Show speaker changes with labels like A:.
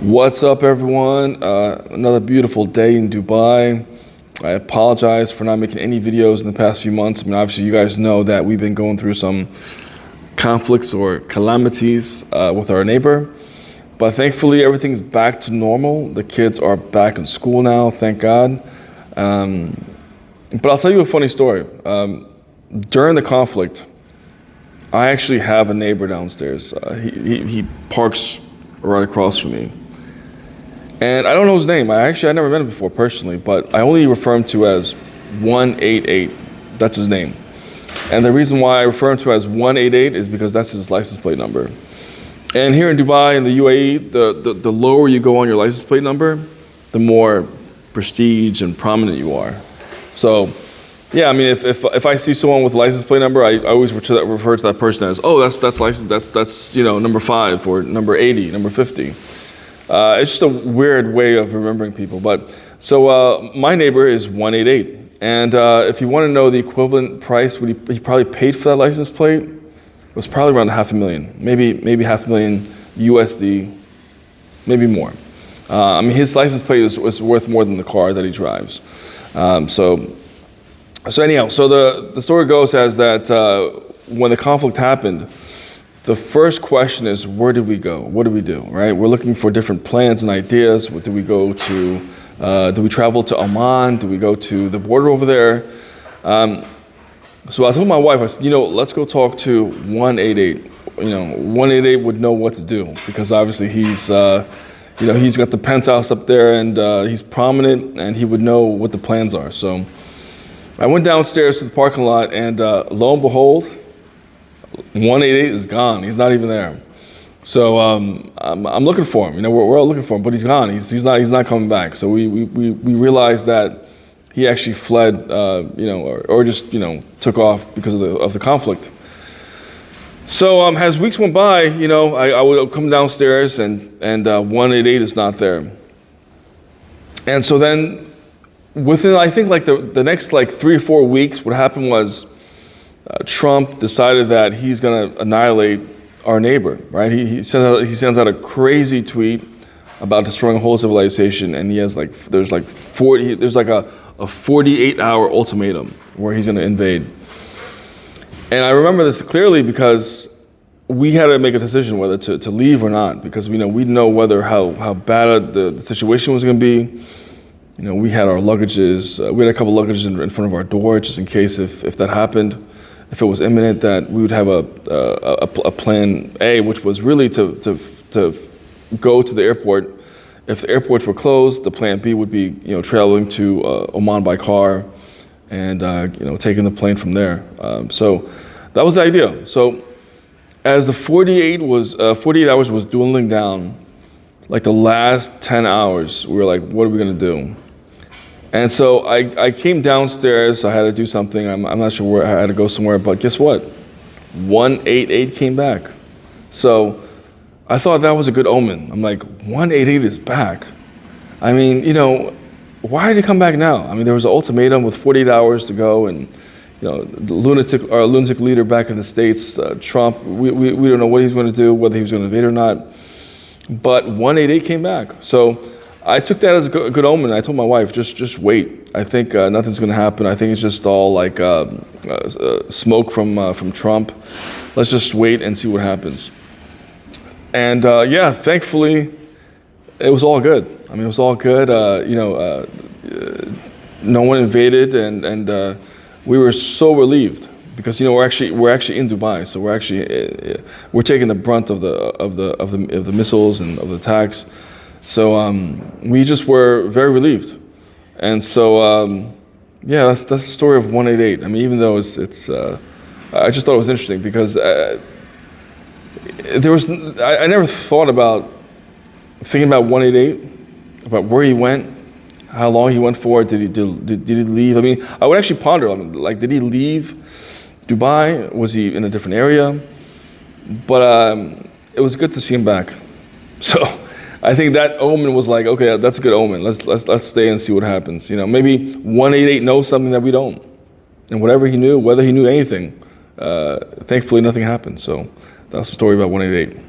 A: What's up, everyone? Another beautiful day in Dubai. I apologize for not making any videos in the past few months. I mean, obviously, you guys know that we've been going through some conflicts or calamities with our neighbor. But thankfully, everything's back to normal. The kids are back in school now, thank God. But I'll tell you a funny story. During the conflict, I actually have a neighbor downstairs. He parks right across from me. And I don't know his name. I never met him before personally, but I only refer him to as 188. That's his name. And the reason why I refer him to as 188 is because that's his license plate number. And here in Dubai, in the UAE, the lower you go on your license plate number, the more prestige and prominent you are. So, yeah, I mean, if I see someone with a license plate number, I always refer to that person as, oh, that's license, that's number 5 or number 80, number 50. It's just a weird way of remembering people. But so my neighbor is 188, and if you want to know the equivalent price, what he probably paid for that license plate, it was probably around $500,000, maybe $500,000 USD, maybe more. I mean, his license plate was worth more than the car that he drives. So anyhow, so the story goes as that when the conflict happened, the first question is, where did we go? What do we do, right? We're looking for different plans and ideas. Do we go to, do we travel to Oman? Do we go to the border over there? So I told my wife, I said, let's go talk to 188. 188 would know what to do because obviously he's got the penthouse up there and he's prominent and he would know what the plans are. So I went downstairs to the parking lot and lo and behold, 188 is gone. He's not even there. So I'm looking for him. We're all looking for him, but he's gone. He's not coming back. So we realized that he actually fled, or just took off because of the conflict. So as weeks went by, I would come downstairs and 188 is not there. And so then within I think like the next like 3 or 4 weeks, what happened was Trump decided that he's going to annihilate our neighbor, right? He sends out a crazy tweet about destroying a whole civilization, and he has there's like a 48-hour ultimatum where he's going to invade. And I remember this clearly because we had to make a decision whether to leave or not, because we didn't know whether how bad the situation was going to be. We had our luggages. We had a couple luggages in front of our door just in case if that happened. If it was imminent, that we would have a plan A, which was really to go to the airport. If the airports were closed, the plan B would be traveling to Oman by car, and taking the plane from there. So that was the idea. So as the 48 hours was dwindling down, like the last 10 hours, we were like, what are we gonna do? And so I came downstairs. I had to do something. I'm not sure where. I had to go somewhere. But guess what? 188 came back. So I thought that was a good omen. I'm like, 188 is back. I mean, why did he come back now? I mean, there was an ultimatum with 48 hours to go, and the lunatic leader back in the States, Trump. We don't know what he's going to do, whether he was going to invade or not. But 188 came back. So I took that as a good omen. I told my wife, just wait. I think nothing's going to happen. I think it's just all like smoke from Trump. Let's just wait and see what happens. And thankfully, it was all good. I mean, it was all good. No one invaded, and we were so relieved because we're actually in Dubai, so we're taking the brunt of the missiles and of the attacks. So we just were very relieved, and so that's the story of 188. I mean, even though it's I just thought it was interesting because I never thought about thinking about 188, about where he went, how long he went for. Did he leave? I mean, I would actually ponder, did he leave Dubai? Was he in a different area? But it was good to see him back. So I think that omen was like, okay, that's a good omen. Let's stay and see what happens. Maybe 188 knows something that we don't, and whatever he knew, whether he knew anything, thankfully nothing happened. So that's the story about 188.